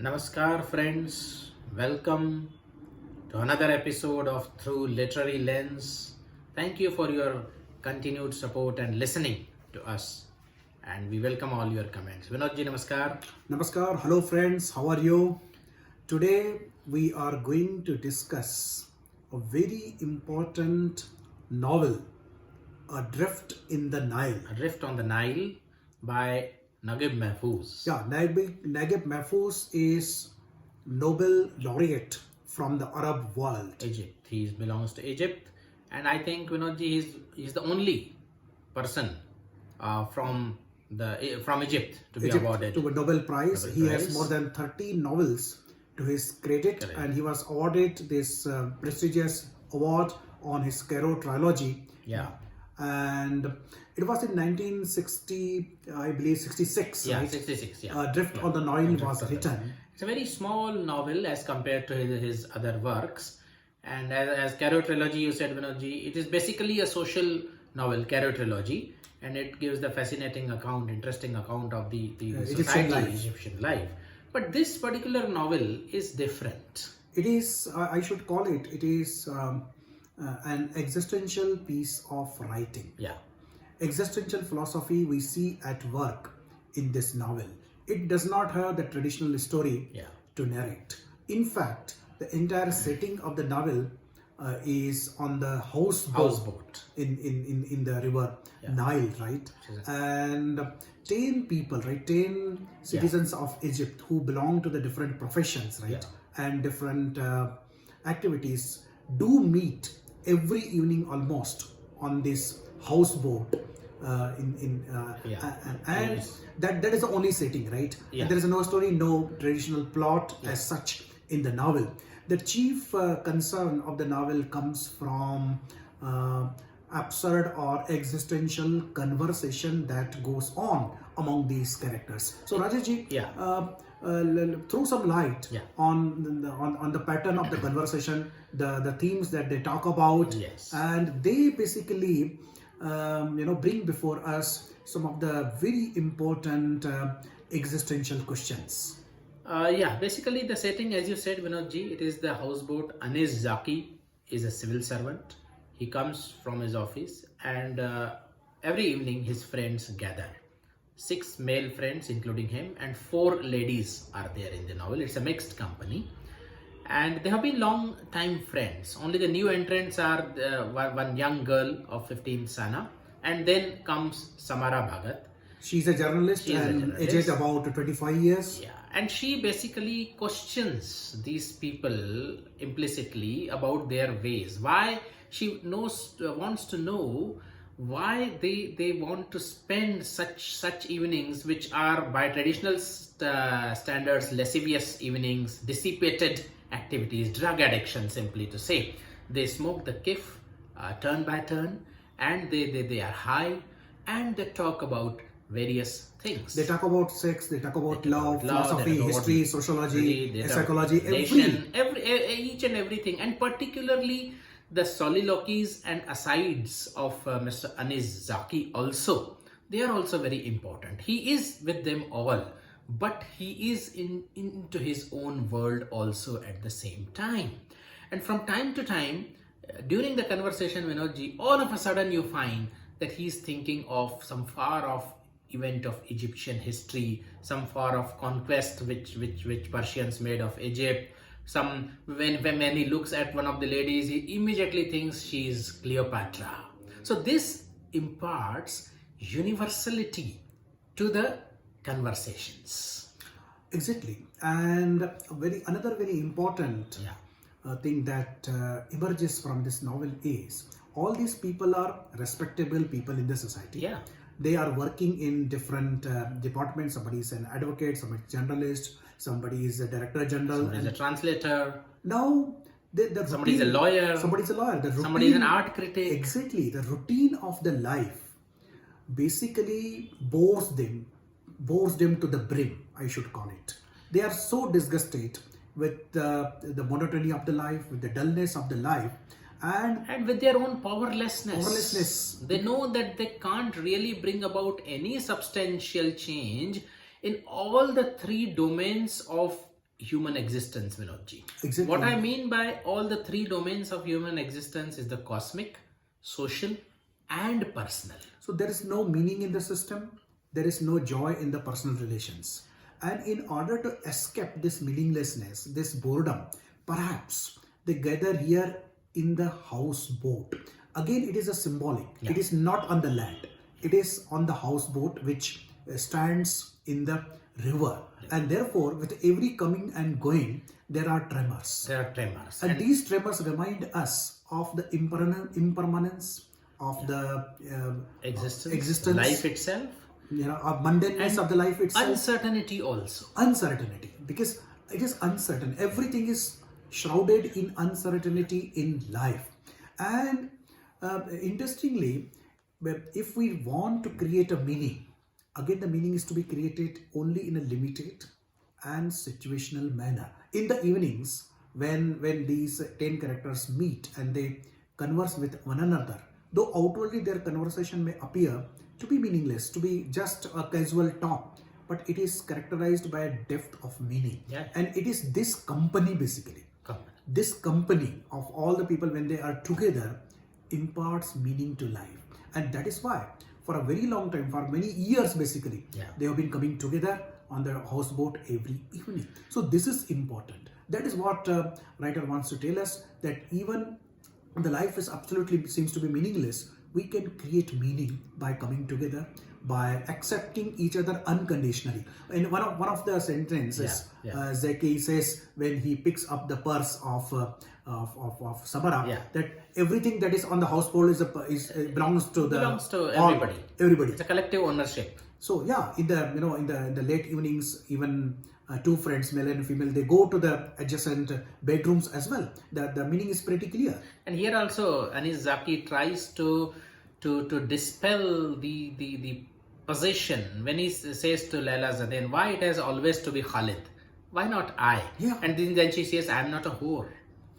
Namaskar, friends. Welcome to another episode of Through Literary Lens. Thank you for your continued support and listening to us. And we welcome all your comments. Vinodji, namaskar. Namaskar, hello friends, how are you? Today we are going to discuss a very important novel, Adrift in the Nile. Adrift on the Nile by Nagib mahfouz. Yeah, Nagib mahfouz is Nobel laureate from the Arab world. Egypt. He belongs to Egypt. And I think Vinodji is the only person from Egypt to be awarded to a Nobel Prize. Nobel He Prize. has more than 30 novels to his credit. Correct. And he was awarded this prestigious award on his Cairo trilogy. Yeah. And it was in 1960, I believe 66, Yeah, right? 66, yeah. Drift on the Nile was written. It's a very small novel as compared to his other works. And as Cairo Trilogy, you said, Vinodji, it is basically a social novel, Cairo Trilogy. And it gives the fascinating account, interesting account of the society, Egyptian life. But this particular novel is different. It is, I should call it, it is an existential piece of writing. Yeah. Existential philosophy we see at work in this novel. It does not have the traditional story to narrate. In fact, the entire setting of the novel is on the houseboat in the river Nile, right? And 10 people, right? 10 citizens of Egypt who belong to the different professions, right? And different activities do meet every evening almost on this houseboat. And that is the only setting, right? And there is no story, no traditional plot as such in the novel. The chief concern of the novel comes from absurd or existential conversation that goes on among these characters. So Rajesh, throw some light on the pattern of the conversation, the themes that they talk about, and they basically bring before us some of the very important existential questions. Basically the setting, as you said, Vinodji, it is the houseboat. Anis Zaki is a civil servant. He comes from his office, and every evening his friends gather. 6 male friends including him, and 4 ladies are there in the novel. It's a mixed company, and they have been long time friends. Only the new entrants are one young girl of 15, Sana, and then comes Samara Bhagat. She's a journalist and aged about 25 years. Yeah, and she basically questions these people implicitly about their ways. Why she wants to know why they want to spend such evenings, which are by traditional standards lascivious evenings, dissipated activities, drug addiction, simply to say. They smoke the kiff turn by turn, and they are high, and they talk about various things. They talk about sex, they talk about love, philosophy, history, sociology, psychology, each and everything, and particularly the soliloquies and asides of Mr. Anis Zaki also. They are also very important. He is with them all, but he is into his own world also at the same time. And from time to time, during the conversation, Vinodji, all of a sudden you find that he is thinking of some far off event of Egyptian history, some far off conquest which Persians made of Egypt. When he looks at one of the ladies, he immediately thinks she is Cleopatra. So this imparts universality to the conversations. Exactly. And another very important thing that emerges from this novel is all these people are respectable people in the society. Yeah. They are working in different departments. Somebody is an advocate, somebody is a journalist, somebody is a director general. Somebody is a translator. Now, somebody is a lawyer. Somebody is a lawyer. Somebody is an art critic. Exactly. The routine of the life basically bores them to the brim, I should call it. They are so disgusted with the monotony of the life, with the dullness of the life, and with their own powerlessness. They know that they can't really bring about any substantial change in all the 3 domains of human existence, Vinodji. Exactly. What I mean by all the three domains of human existence is the cosmic, social, and personal. So there is no meaning in the system. There is no joy in the personal relations. And in order to escape this meaninglessness, this boredom, perhaps they gather here in the houseboat. Again, it is a symbolic. Yeah. It is not on the land. It is on the houseboat which stands in the river. And therefore, with every coming and going, there are tremors. There are tremors. And these tremors remind us of the impermanence of the existence, life itself. Of mundaneness of the life itself. Uncertainty also. Uncertainty, because it is uncertain. Everything is shrouded in uncertainty in life. And interestingly, if we want to create a meaning, again the meaning is to be created only in a limited and situational manner. In the evenings, when these 10 characters meet and they converse with one another, though outwardly their conversation may appear to be meaningless, to be just a casual talk, but it is characterized by a depth of meaning. Yeah. And it is this company basically. This company of all the people, when they are together, imparts meaning to life. And that is why for a very long time, for many years basically, they have been coming together on the houseboat every evening. So this is important. That is what writer wants to tell us, that even the life is absolutely seems to be meaningless, we can create meaning by coming together, by accepting each other unconditionally. In one of the sentences, Zeki says when he picks up the purse of Samara, that everything that is on the houseboat belongs to everybody. Everybody. It's a collective ownership. So yeah, in the late evenings, even two friends, male and female, they go to the adjacent bedrooms as well. The meaning is pretty clear. And here also, Anis Zaki tries to dispel the position when he says to Laila Zaden, why it has always to be Khalid? Why not I? Yeah. And then she says, I'm not a whore.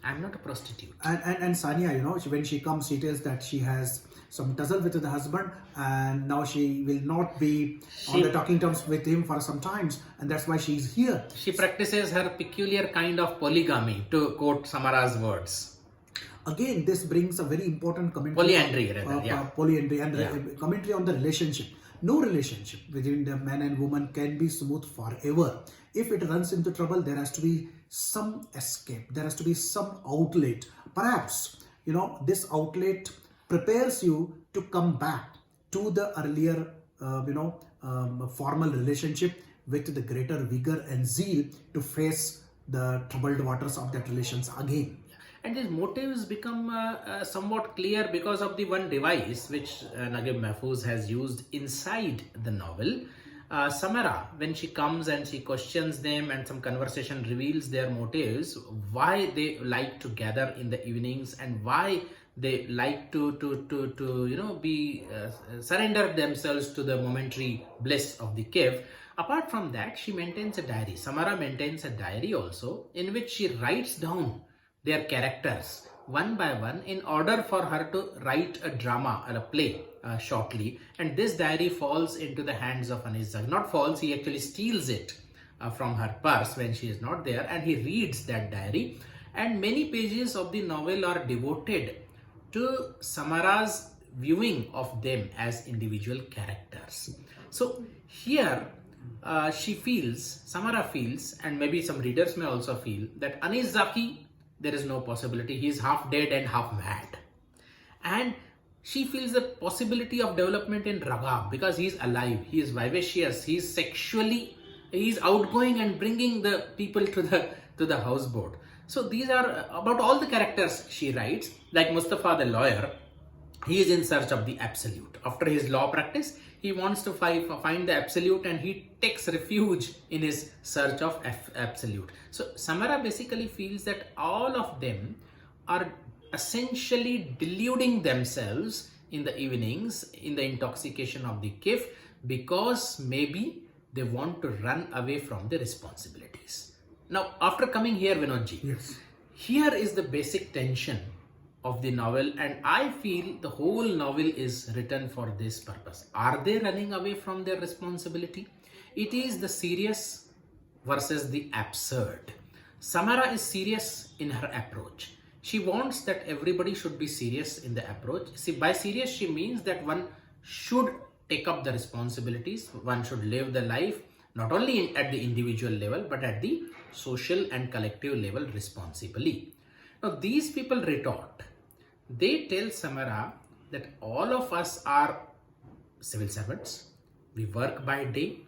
I'm not a prostitute. And Sania, when she comes, she tells that she has some tussle with the husband, and now she will not be on the talking terms with him for some times, and that's why she's here. She practices her peculiar kind of polygamy, to quote Samara's words. Again, this brings a very important commentary. Polyandry and commentary on the relationship. No relationship between the man and woman can be smooth forever. If it runs into trouble, there has to be some escape. There has to be some outlet. Perhaps, this outlet prepares you to come back to the earlier, formal relationship with the greater vigor and zeal to face the troubled waters of that relations again. And these motives become somewhat clear because of the one device which Nagib Mahfouz has used inside the novel. Samara, when she comes and she questions them and some conversation reveals their motives, why they like to gather in the evenings and why they like to surrender themselves to the momentary bliss of the cave. Apart from that, she maintains a diary. Samara maintains a diary also, in which she writes down their characters one by one in order for her to write a drama or a play shortly. And this diary falls into the hands of Anis Zaki. Not falls, he actually steals it from her purse when she is not there, and he reads that diary. And many pages of the novel are devoted to Samara's viewing of them as individual characters. So here Samara feels, and maybe some readers may also feel, that Anis Zaki, there is no possibility. He is half dead and half mad. And she feels the possibility of development in Raqeeb because he is alive, he is vivacious, he is outgoing and bringing the people to the houseboat. So these are about all the characters she writes. Like Mustafa the lawyer, he is in search of the absolute. After his law practice, he wants to find the absolute, and he takes refuge in his search of absolute. So Samara basically feels that all of them are essentially deluding themselves in the evenings, in the intoxication of the kif, because maybe they want to run away from the responsibilities. Now, after coming here, Vinodji, yes, here is the basic tension of the novel, and I feel the whole novel is written for this purpose. Are they running away from their responsibility? It is the serious versus the absurd. Samara is serious in her approach. She wants that everybody should be serious in the approach. See, by serious, she means that one should take up the responsibilities, one should live the life, not only at the individual level, but at the social and collective level responsibly. Now, these people retort. They tell Samara that all of us are civil servants, we work by day,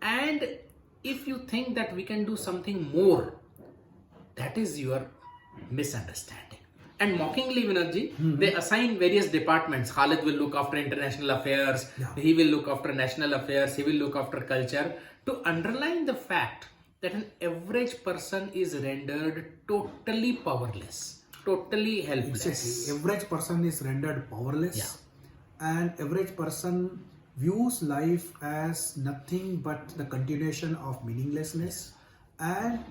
and if you think that we can do something more, that is your misunderstanding. And mockingly, Vinodji, they assign various departments. Khalid will look after international affairs, he will look after national affairs, he will look after culture, to underline the fact that an average person is rendered totally powerless, totally helpless. Exactly. Average person is rendered powerless, and average person views life as nothing but the continuation of meaninglessness, and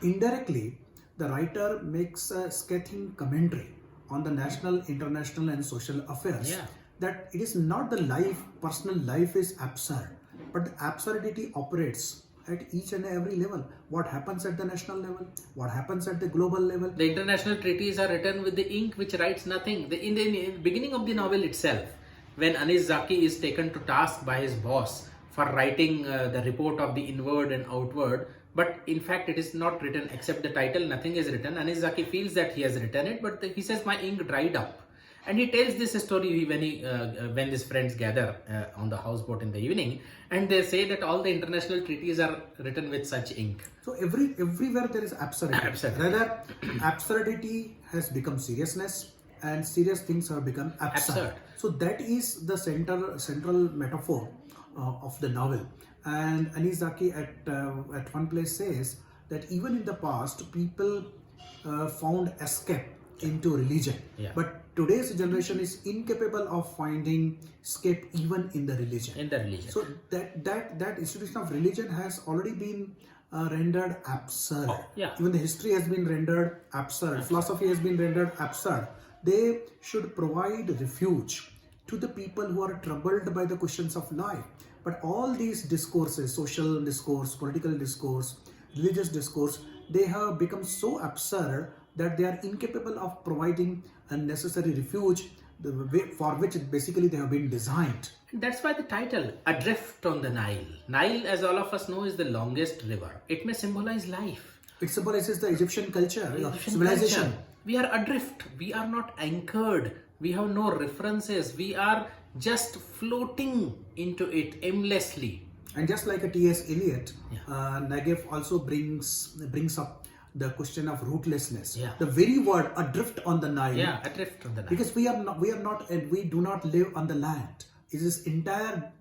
indirectly the writer makes a scathing commentary on the national, international and social affairs, that it is not the life, personal life is absurd, but the absurdity operates at each and every level. What happens at the national level, what happens at the global level. The international treaties are written with the ink which writes nothing. In the beginning of the novel itself, when Anis Zaki is taken to task by his boss for writing the report of the inward and outward, but in fact it is not written except the title, nothing is written. Anis Zaki feels that he has written it, but he says my ink dried up. And he tells this story when his friends gather on the houseboat in the evening, and they say that all the international treaties are written with such ink. So everywhere there is absurdity. Rather, absurdity has become seriousness, and serious things have become absurd. So that is the central metaphor of the novel. And Anis Zaki at one place says that even in the past, people found escape into religion, but today's generation is incapable of finding escape even in the religion. So that institution of religion has already been rendered absurd. Even the history has been rendered absurd. Philosophy has been rendered absurd. They should provide refuge to the people who are troubled by the questions of life. But all these discourses, social discourse, political discourse, religious discourse, they have become so absurd that they are incapable of providing a necessary refuge for which basically they have been designed. That's why the title, Adrift on the Nile. Nile, as all of us know, is the longest river. It may symbolize life. It symbolizes the Egyptian culture, civilization. Culture. We are adrift. We are not anchored. We have no references. We are just floating into it aimlessly. And just like a T.S. Eliot, Nagib also brings up the question of rootlessness. The very word adrift on the Nile. Adrift on the Nile. Because we do not live on the land. It is entire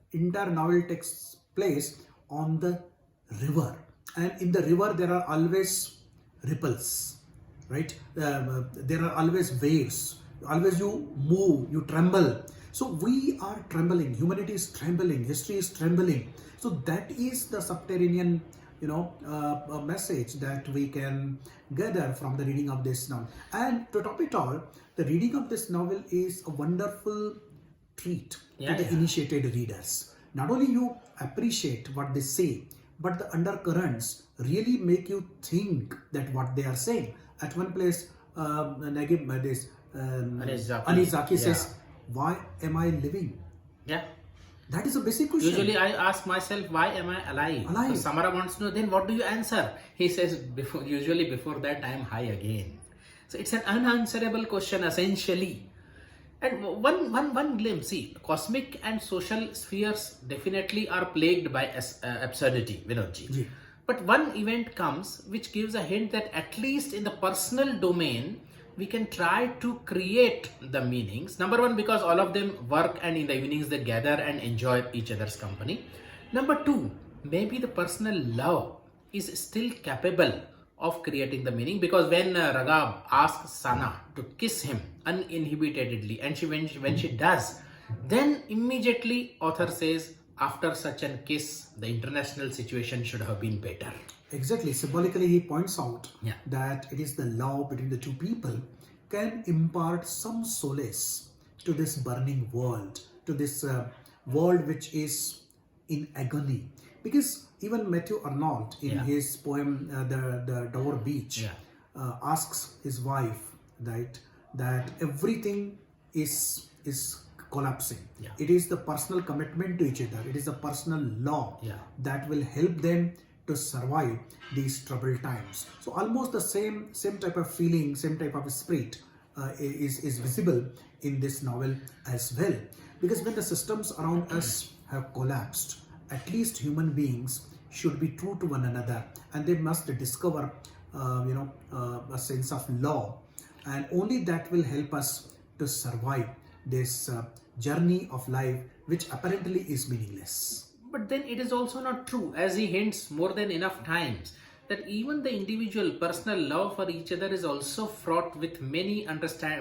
novel takes place on the river, and in the river there are always ripples, right? There are always waves. Always you move, you tremble. So we are trembling. Humanity is trembling. History is trembling. So that is the subterranean, a message that we can gather from the reading of this novel. And to top it all, the reading of this novel is a wonderful treat to the initiated readers. Not only you appreciate what they say, but the undercurrents really make you think that what they are saying. At one place, Nagib, Anis Zaki says, "Why am I living?" That is a basic question. Usually I ask myself, why am I alive? So Samara wants to know, then what do you answer? He says, usually before that I am high again. So it's an unanswerable question essentially. And one glimpse, see, cosmic and social spheres definitely are plagued by absurdity, Vinodji. But one event comes which gives a hint that at least in the personal domain, we can try to create the meanings. Number one, because all of them work and in the evenings they gather and enjoy each other's company. Number two, maybe the personal love is still capable of creating the meaning, because when Ragab asks Sana to kiss him uninhibitedly, and when she does, then immediately author says, after such a kiss, the international situation should have been better. Exactly. Symbolically, he points out that it is the love between the two people can impart some solace to this burning world, to this world which is in agony. Because even Matthew Arnold in Yeah. his poem the Dover Beach Yeah. asks his wife, right, that everything is collapsing. Yeah. It is the personal commitment to each other. It is the personal law Yeah. that will help them to survive these troubled times. So almost the same type of feeling, same type of spirit is visible in this novel as well. Because when the systems around us have collapsed, at least human beings should be true to one another, and they must discover a sense of law, and only that will help us to survive this journey of life, which apparently is meaningless. But then it is also not true, as he hints more than enough times, that even the individual personal love for each other is also fraught with many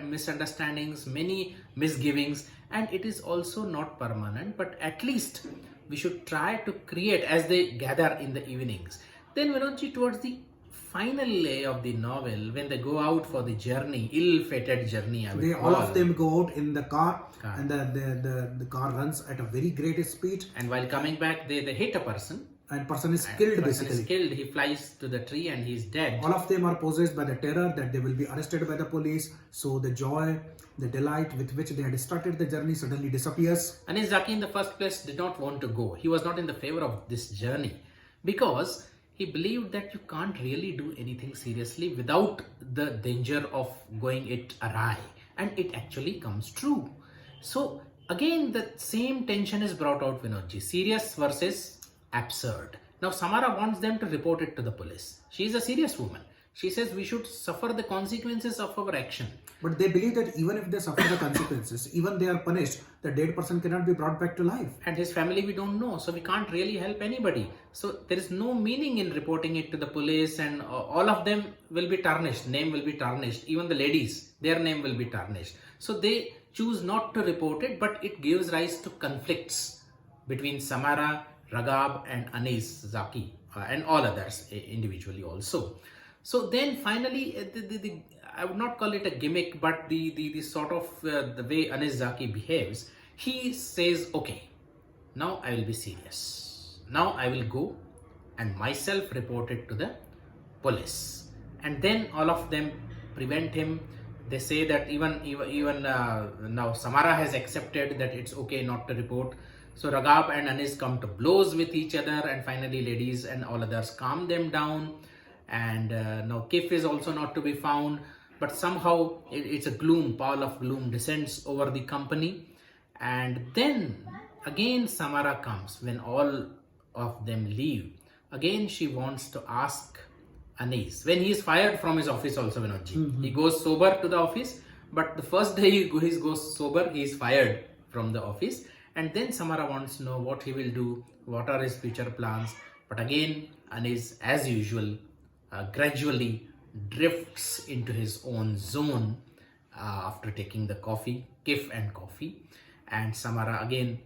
misunderstandings, many misgivings, and it is also not permanent. But at least we should try to create, as they gather in the evenings. Then Vinodji, towards the final lay of the novel, when they go out for the journey, ill-fated journey, I would All call. of them go out in the car, and the car runs at a very great speed, And while coming back, they hit a person. and person is killed Person basically. is killed. He flies to the tree and he's dead. All of them are possessed by the terror that they will be arrested by the police. So the joy, the delight with which they had started the journey suddenly disappears. Anis Zaki in the first place did not want to go. He was not in the favor of this journey because he believed that you can't really do anything seriously without the danger of going it awry. And it actually comes true. So again, the same tension is brought out, Vinodji. Serious versus absurd. Now Samara wants them to report it to the police. She is a serious woman. She says we should suffer the consequences of our action. But they believe that even if they suffer the consequences, even they are punished, the dead person cannot be brought back to life. And his family we don't know, so we can't really help anybody. So there is no meaning in reporting it to the police, and all of them will be tarnished. Name will be tarnished. Even the ladies, their name will be tarnished. So they choose not to report it, but it gives rise to conflicts between Samara, Raqeeb and Anis Zaki and all others individually also. So then finally, I would not call it a gimmick, but the sort of the way Anis Zaki behaves, he says, okay, now I will be serious. Now I will go and myself report it to the police. And then all of them prevent him. They say that even now Samara has accepted that it's okay not to report. So Raqeeb and Anis come to blows with each other, and finally ladies and all others calm them down. And now Kif is also not to be found, but somehow it's a gloom, pall of gloom descends over the company. And then again Samara comes when all of them leave. Again she wants to ask Anis, when he is fired from his office also, Vinodji. He goes sober to the office, but the first day he goes sober, he is fired from the office. And then Samara wants to know what he will do, what are his future plans. But again, Anis, as usual, gradually drifts into his own zone after taking the coffee, kif and coffee. And Samara again,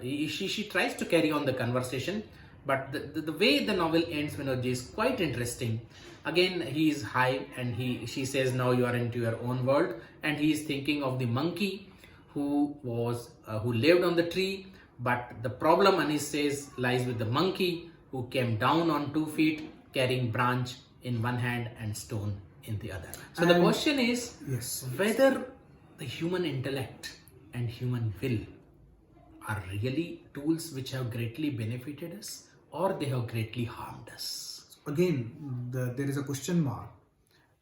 she tries to carry on the conversation, but the way the novel ends, Vinodji, is quite interesting. Again, he is high and she says, now you are into your own world, and he is thinking of the monkey who lived on the tree. But the problem, Anis says, lies with the monkey who came down on 2 feet carrying branch in one hand and stone in the other. So the question is whether the human intellect and human will are really tools which have greatly benefited us, or they have greatly harmed us. Again, there is a question mark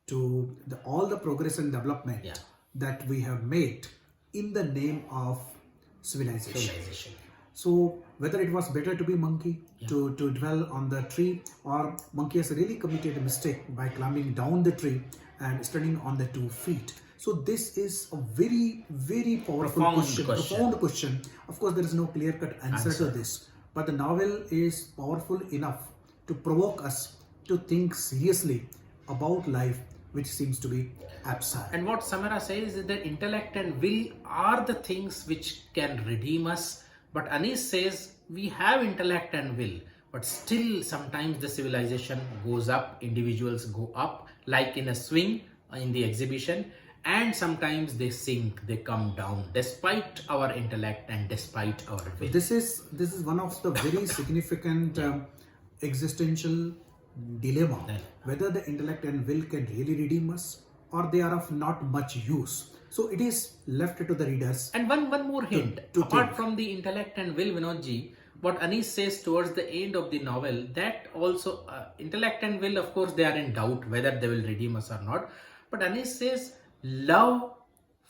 to all the progress and development that we have made in the name of civilization. So whether it was better to be monkey, to dwell on the tree, or monkey has really committed a mistake by climbing down the tree and standing on the 2 feet. So this is a very, very powerful profound question. Of course, there is no clear-cut answer to this, but the novel is powerful enough to provoke us to think seriously about life, which seems to be absurd. And what Samara says is that intellect and will are the things which can redeem us. But Anis says we have intellect and will, but still sometimes the civilization goes up, individuals go up, like in a swing in the exhibition, and sometimes they sink, they come down despite our intellect and despite our will. This is one of the very significant existential dilemma, whether the intellect and will can really redeem us or they are of not much use. So it is left to the readers. And one more hint, to apart think. from the intellect and will, Vinodji, what Anis says towards the end of the novel, that also intellect and will, of course, they are in doubt whether they will redeem us or not. But Anis says love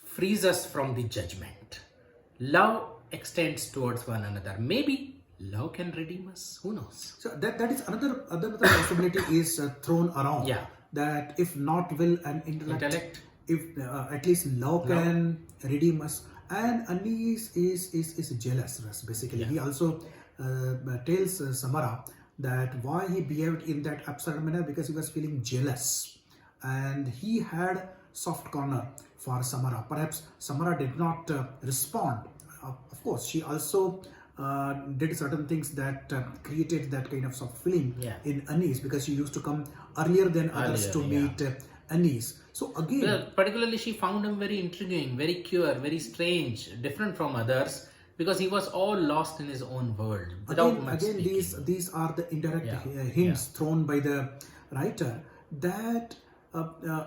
frees us from the judgment. Love extends towards one another. Maybe love can redeem us. Who knows? So that is another possibility is thrown around. Yeah. That if not will and intellect. If at least love can redeem us. And Anis is jealous, basically. Yeah. He also tells Samara that why he behaved in that absurd manner, because he was feeling jealous. And he had soft corner for Samara. Perhaps Samara did not respond. Of course, she also did certain things that created that kind of soft feeling in Anis, because she used to come earlier than others to meet Anis. So again, well, particularly she found him very intriguing, very queer, very strange, different from others, because he was all lost in his own world. Again, these are the indirect hints thrown by the writer, that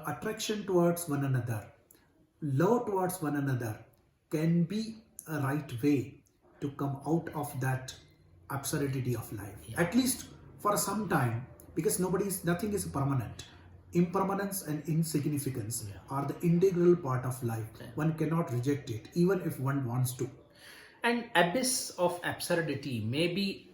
attraction towards one another, love towards one another can be a right way to come out of that absurdity of life, at least for some time, because nothing is permanent. Impermanence and insignificance are the integral part of life. One cannot reject it, even if one wants to. An abyss of absurdity, maybe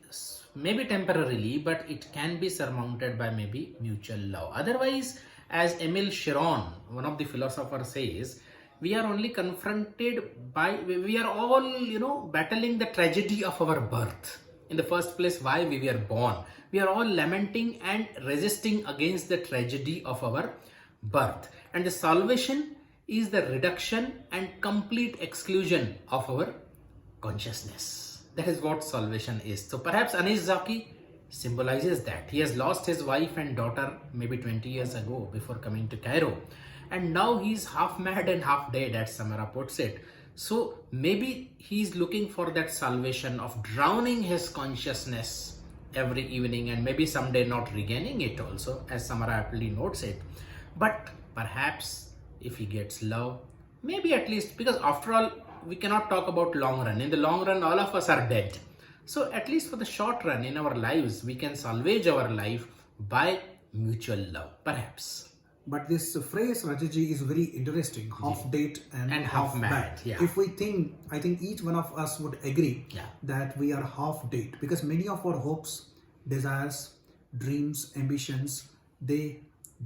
temporarily, but it can be surmounted by maybe mutual love. Otherwise, as Emile Chiron, one of the philosophers, says, we are only confronted by, we are all, battling the tragedy of our birth. In the first place, why we were born. We are all lamenting and resisting against the tragedy of our birth. And the salvation is the reduction and complete exclusion of our consciousness. That is what salvation is. So perhaps Anis Zaki symbolizes that. He has lost his wife and daughter maybe 20 years ago before coming to Cairo. And now he's half mad and half dead, as Samara puts it. So maybe he's looking for that salvation of drowning his consciousness every evening, and maybe someday not regaining it also, as Samara aptly notes it. But perhaps if he gets love, maybe at least, because after all, we cannot talk about long run. In the long run, all of us are dead. So at least for the short run in our lives, we can salvage our life by mutual love, perhaps. But this phrase, Rajesh, is very interesting. Half dead and half mad. Yeah. If we think, I think each one of us would agree that we are half dead, because many of our hopes, desires, dreams, ambitions, they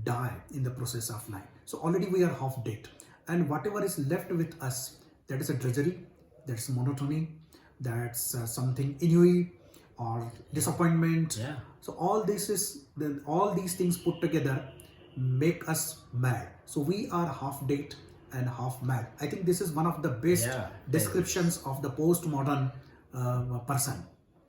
die in the process of life. So already we are half dead. And whatever is left with us, that is a drudgery, that's monotony, that's something ennui or disappointment. Yeah. So all these things put together make us mad. So we are half dead and half mad. I think this is one of the best descriptions of the postmodern person.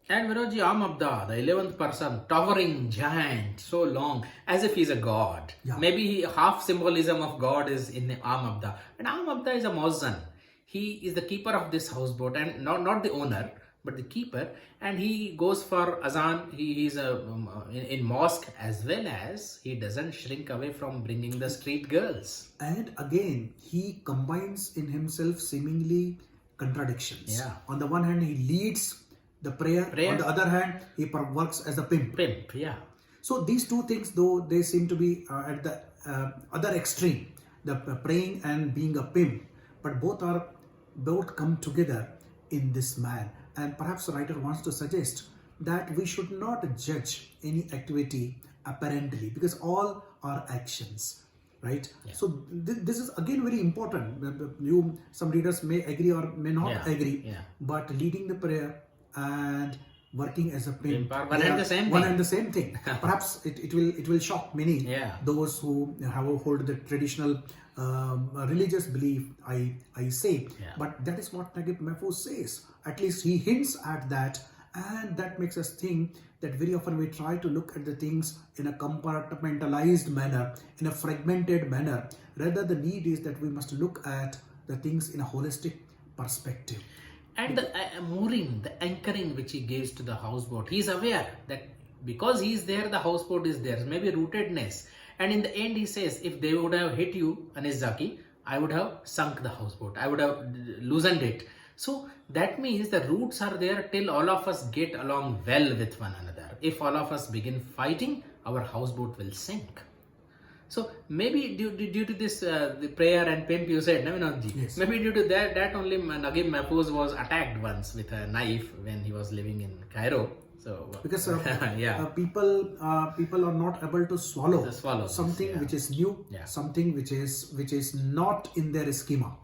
And Vinodji, Amabda, the 11th person, towering giant, so long, as if he's a god. Yeah. Maybe half symbolism of God is in Amabda. And Amabda is a Mozzan. He is the keeper of this houseboat, and not the owner, but the keeper. And he goes for azan. He is in mosque, as well as he doesn't shrink away from bringing the street girls. And again, he combines in himself seemingly contradictions. Yeah. On the one hand, he leads the prayer. On the other hand, he works as a pimp. So these two things, though, they seem to be at the other extreme, the praying and being a pimp, but both come together in this man. And perhaps the writer wants to suggest that we should not judge any activity apparently, because all are actions, right? Yeah. So this is again very important. Some readers may agree or may not agree, but leading the prayer and working as a pimp, one and the same thing. Perhaps it will shock many those who hold the traditional religious belief, I say. But that is what Nagib mahfouz says. At least he hints at that, and that makes us think that very often we try to look at the things in a compartmentalized manner, in a fragmented manner. Rather, the need is that we must look at the things in a holistic perspective. And the mooring, the anchoring which he gives to the houseboat, he is aware that because he is there, the houseboat is there, maybe rootedness. And in the end, he says, if they would have hit you, Anis Zaki, I would have sunk the houseboat. I would have loosened it. So that means the roots are there till all of us get along well with one another. If all of us begin fighting, our houseboat will sink. So maybe due to this the prayer and pimp you said, Vinodji, yes. Maybe due to that only Nagib mahfouz was attacked once with a knife when he was living in Cairo. So because people are not able to swallow something this, which is new, something which is not in their schema.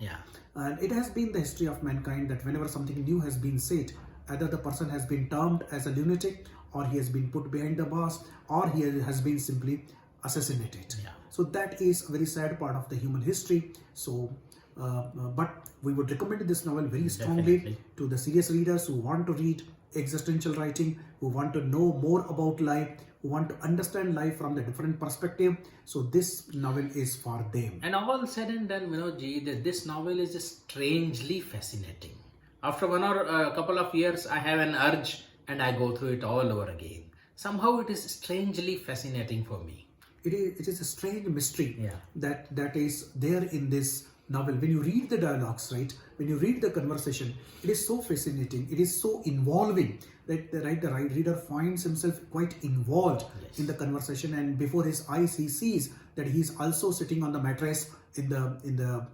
And it has been the history of mankind that whenever something new has been said, either the person has been termed as a lunatic, or he has been put behind the bars, or he has been simply assassinated. So that is a very sad part of the human history. So but we would recommend this novel very strongly to the serious readers who want to read existential writing, who want to know more about life, who want to understand life from the different perspective. So this novel is for them. And all said and done, Vinodji, that this novel is just strangely fascinating. After one or a couple of years, I have an urge and I go through it all over again. Somehow it is strangely fascinating for me. It is a strange mystery that is there in this novel. When you read the dialogues, right, when you read the conversation, it is so fascinating, it is so involving that the reader finds himself quite involved in the conversation, and before his eyes he sees that he is also sitting on the mattress in the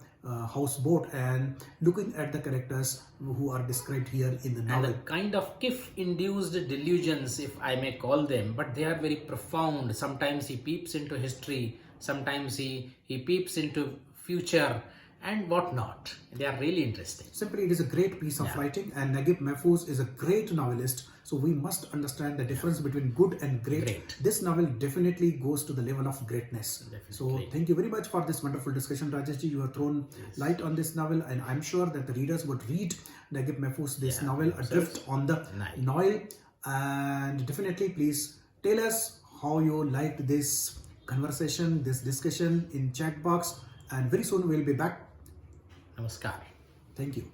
houseboat and looking at the characters who are described here in the novel. And the kind of Kif-induced delusions, if I may call them, but they are very profound. Sometimes he peeps into history, sometimes he peeps into future and whatnot. They are really interesting. Simply, it is a great piece of writing, and Nagib Mahfouz is a great novelist. So we must understand the difference between good and great. This novel definitely goes to the level of greatness. So thank you very much for this wonderful discussion, Rajeshji. You have thrown light on this novel, and I'm sure that the readers would read Nagib Mahfouz, this novel, Adrift on the Nile. And definitely, please tell us how you liked this conversation, this discussion in chat box. And very soon we'll be back. Namaskar. Thank you.